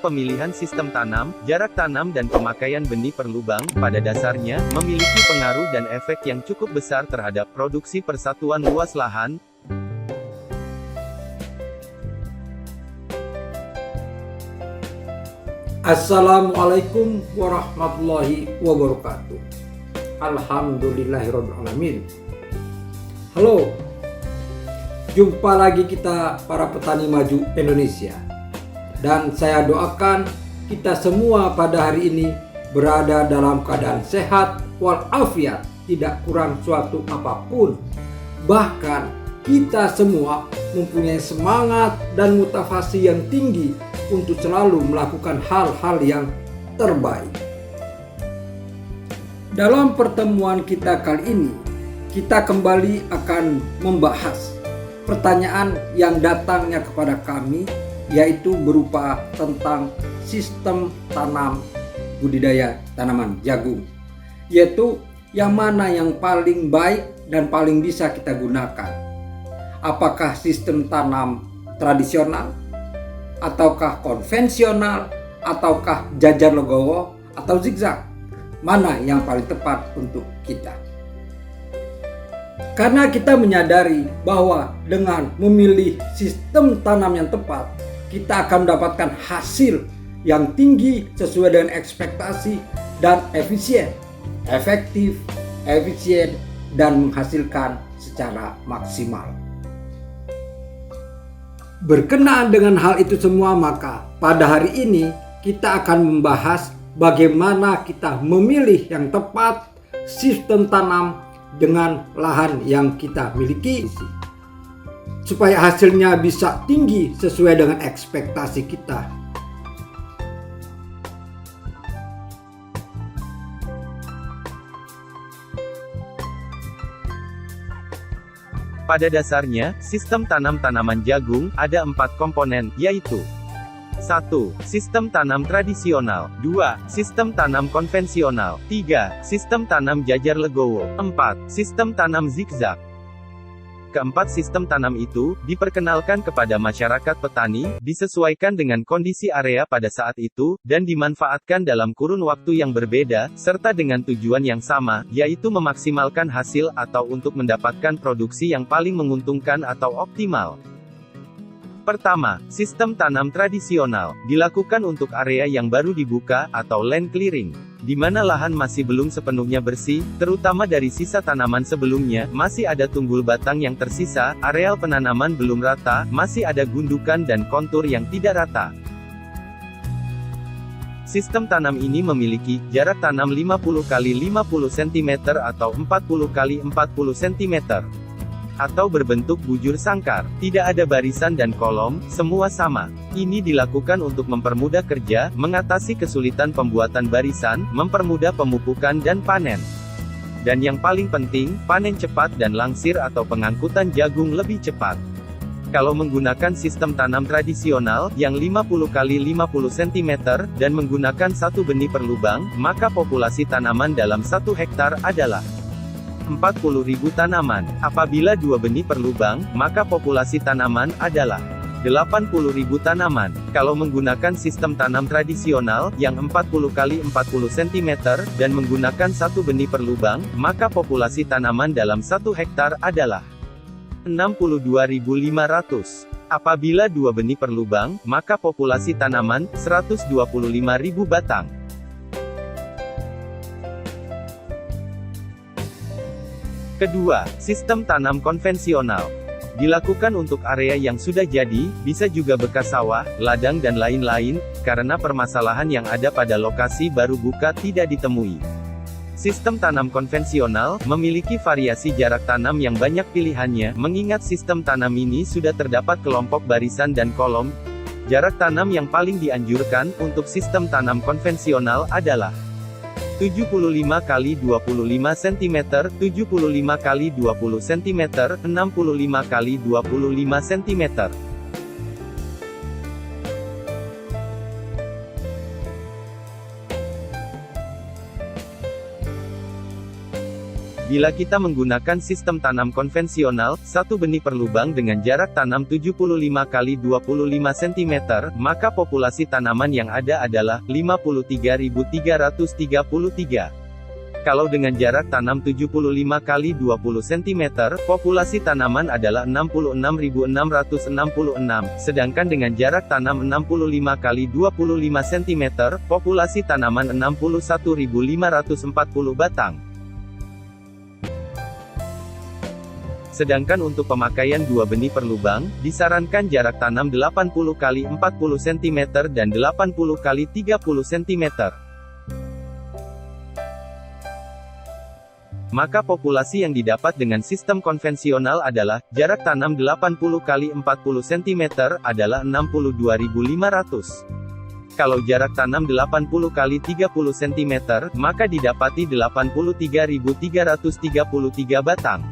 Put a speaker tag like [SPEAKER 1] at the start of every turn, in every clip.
[SPEAKER 1] pemilihan sistem tanam, jarak tanam dan pemakaian benih per lubang, pada dasarnya, memiliki pengaruh dan efek yang cukup besar terhadap produksi persatuan luas lahan.
[SPEAKER 2] Assalamualaikum warahmatullahi wabarakatuh. Alhamdulillahirrahmanirrahim. Halo, jumpa lagi kita para petani maju Indonesia. Dan saya doakan kita semua pada hari ini berada dalam keadaan sehat walafiat, tidak kurang suatu apapun. Bahkan kita semua mempunyai semangat dan motivasi yang tinggi untuk selalu melakukan hal-hal yang terbaik. Dalam pertemuan kita kali ini, kita kembali akan membahas pertanyaan yang datangnya kepada kami, yaitu berupa tentang sistem tanam budidaya tanaman jagung, yaitu yang mana yang paling baik dan paling bisa kita gunakan. Apakah sistem tanam tradisional, ataukah konvensional, ataukah jajar legowo, atau zigzag? Mana yang paling tepat untuk kita? Karena kita menyadari bahwa dengan memilih sistem tanam yang tepat, kita akan mendapatkan hasil yang tinggi sesuai dengan ekspektasi dan efisien, efektif, efisien, dan menghasilkan secara maksimal. Berkenaan dengan hal itu semua, maka pada hari ini kita akan membahas bagaimana kita memilih yang tepat sistem tanam dengan lahan yang kita miliki, supaya hasilnya bisa tinggi sesuai dengan ekspektasi kita.
[SPEAKER 1] Pada dasarnya, sistem tanam tanaman jagung ada 4 komponen, yaitu 1. Sistem tanam tradisional. 2. Sistem tanam konvensional. 3. Sistem tanam jajar legowo. 4. Sistem tanam zigzag. Keempat sistem tanam itu diperkenalkan kepada masyarakat petani, disesuaikan dengan kondisi area pada saat itu, dan dimanfaatkan dalam kurun waktu yang berbeda, serta dengan tujuan yang sama, yaitu memaksimalkan hasil atau untuk mendapatkan produksi yang paling menguntungkan atau optimal. Pertama, sistem tanam tradisional dilakukan untuk area yang baru dibuka atau land clearing, di mana lahan masih belum sepenuhnya bersih, terutama dari sisa tanaman sebelumnya, masih ada tunggul batang yang tersisa, areal penanaman belum rata, masih ada gundukan dan kontur yang tidak rata. Sistem tanam ini memiliki jarak tanam 50 x 50 cm atau 40 x 40 cm. Atau berbentuk bujur sangkar, tidak ada barisan dan kolom, semua sama. Ini dilakukan untuk mempermudah kerja, mengatasi kesulitan pembuatan barisan, mempermudah pemupukan dan panen. Dan yang paling penting, panen cepat dan langsir atau pengangkutan jagung lebih cepat. Kalau menggunakan sistem tanam tradisional, yang 50 x 50 cm, dan menggunakan satu benih per lubang, maka populasi tanaman dalam 1 hektar adalah 40.000 tanaman. Apabila 2 benih per lubang, maka populasi tanaman adalah 80.000 tanaman. Kalau menggunakan sistem tanam tradisional, yang 40 x 40 cm, dan menggunakan satu benih per lubang, maka populasi tanaman dalam 1 hektar adalah 62.500. Apabila 2 benih per lubang, maka populasi tanaman 125.000 batang. Kedua, sistem tanam konvensional. Dilakukan untuk area yang sudah jadi, bisa juga bekas sawah, ladang dan lain-lain, karena permasalahan yang ada pada lokasi baru buka tidak ditemui. Sistem tanam konvensional memiliki variasi jarak tanam yang banyak pilihannya, mengingat sistem tanam ini sudah terdapat kelompok barisan dan kolom. Jarak tanam yang paling dianjurkan untuk sistem tanam konvensional adalah 75 x 25 cm, 75 x 20 cm, 65 x 25 cm. Bila kita menggunakan sistem tanam konvensional, satu benih per lubang dengan jarak tanam 75 x 25 cm, maka populasi tanaman yang ada adalah 53.333. Kalau dengan jarak tanam 75 x 20 cm, populasi tanaman adalah 66.666, sedangkan dengan jarak tanam 65 x 25 cm, populasi tanaman 61.540 batang. Sedangkan untuk pemakaian 2 benih per lubang, disarankan jarak tanam 80 x 40 cm dan 80 x 30 cm. Maka populasi yang didapat dengan sistem konvensional adalah, jarak tanam 80 x 40 cm adalah 62.500. Kalau jarak tanam 80 x 30 cm, maka didapati 83.333 batang.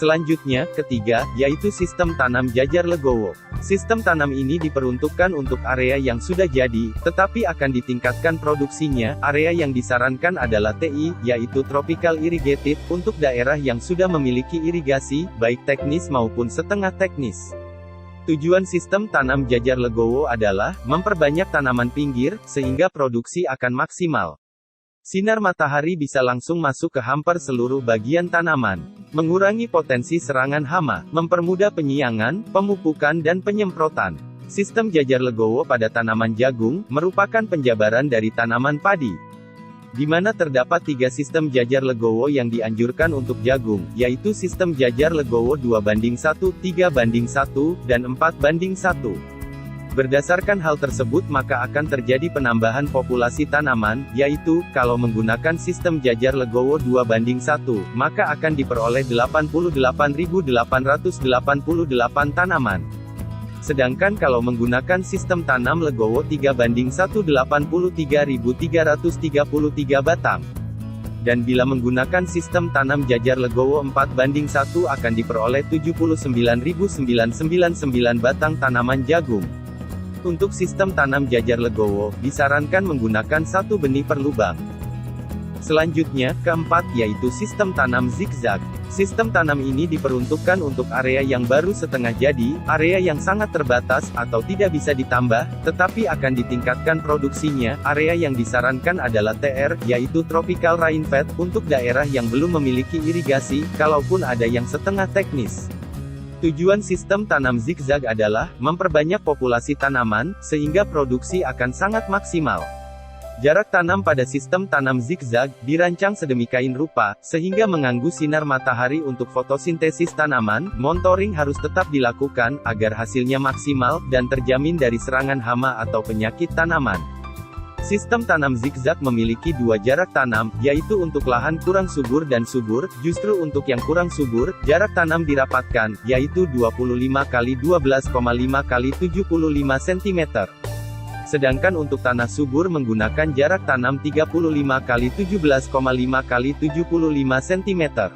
[SPEAKER 1] Selanjutnya, ketiga, yaitu sistem tanam jajar legowo. Sistem tanam ini diperuntukkan untuk area yang sudah jadi, tetapi akan ditingkatkan produksinya. Area yang disarankan adalah TI, yaitu Tropical Irrigated, untuk daerah yang sudah memiliki irigasi, baik teknis maupun setengah teknis. Tujuan sistem tanam jajar legowo adalah, memperbanyak tanaman pinggir, sehingga produksi akan maksimal. Sinar matahari bisa langsung masuk ke hampir seluruh bagian tanaman, mengurangi potensi serangan hama, mempermudah penyiangan, pemupukan dan penyemprotan. Sistem jajar legowo pada tanaman jagung, merupakan penjabaran dari tanaman padi. Di mana terdapat 3 sistem jajar legowo yang dianjurkan untuk jagung, yaitu sistem jajar legowo 2:1, 3:1, dan 4:1. Berdasarkan hal tersebut maka akan terjadi penambahan populasi tanaman, yaitu, kalau menggunakan sistem jajar legowo 2:1, maka akan diperoleh 88.888 tanaman. Sedangkan kalau menggunakan sistem tanam legowo 3:1, 83.333 batang. Dan bila menggunakan sistem tanam jajar legowo 4:1 akan diperoleh 79.999 batang tanaman jagung. Untuk sistem tanam jajar legowo, disarankan menggunakan 1 benih per lubang. Selanjutnya, keempat, yaitu sistem tanam zigzag. Sistem tanam ini diperuntukkan untuk area yang baru setengah jadi, area yang sangat terbatas, atau tidak bisa ditambah, tetapi akan ditingkatkan produksinya. Area yang disarankan adalah TR, yaitu Tropical Rainfed, untuk daerah yang belum memiliki irigasi, kalaupun ada yang setengah teknis. Tujuan sistem tanam zigzag adalah, memperbanyak populasi tanaman, sehingga produksi akan sangat maksimal. Jarak tanam pada sistem tanam zigzag, dirancang sedemikian rupa, sehingga mengganggu sinar matahari untuk fotosintesis tanaman. Monitoring harus tetap dilakukan, agar hasilnya maksimal, dan terjamin dari serangan hama atau penyakit tanaman. Sistem tanam zigzag memiliki 2 jarak tanam, yaitu untuk lahan kurang subur dan subur. Justru untuk yang kurang subur, jarak tanam dirapatkan, yaitu 25 x 12,5 x 75 cm. Sedangkan untuk tanah subur menggunakan jarak tanam 35 x 17,5 x 75 cm.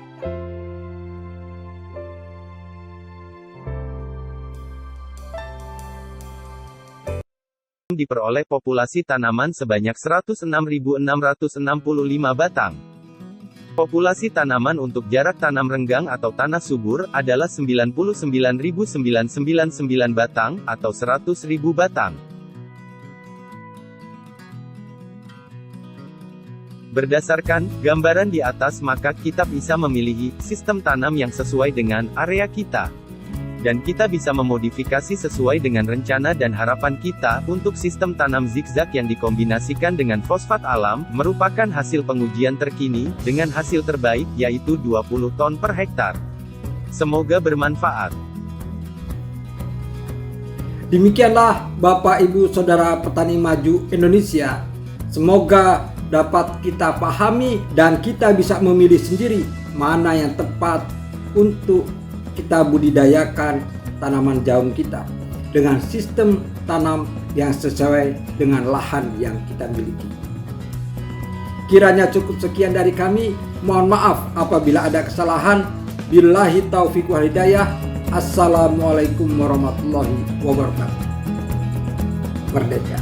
[SPEAKER 1] Diperoleh populasi tanaman sebanyak 106.665 batang. Populasi tanaman untuk jarak tanam renggang atau tanah subur adalah 99.999 batang, atau 100.000 batang. Berdasarkan gambaran di atas maka kita bisa memilih sistem tanam yang sesuai dengan area kita. Dan kita bisa memodifikasi sesuai dengan rencana dan harapan kita. Untuk sistem tanam zigzag yang dikombinasikan dengan fosfat alam, merupakan hasil pengujian terkini, dengan hasil terbaik, yaitu 20 ton per hektar. Semoga bermanfaat.
[SPEAKER 2] Demikianlah Bapak Ibu Saudara Petani Maju Indonesia. Semoga dapat kita pahami dan kita bisa memilih sendiri mana yang tepat untuk kita budidayakan tanaman jagung kita dengan sistem tanam yang sesuai dengan lahan yang kita miliki. Kiranya cukup sekian dari kami. Mohon maaf apabila ada kesalahan. Billahi taufiq wal hidayah. Assalamualaikum warahmatullahi wabarakatuh. Merdeka.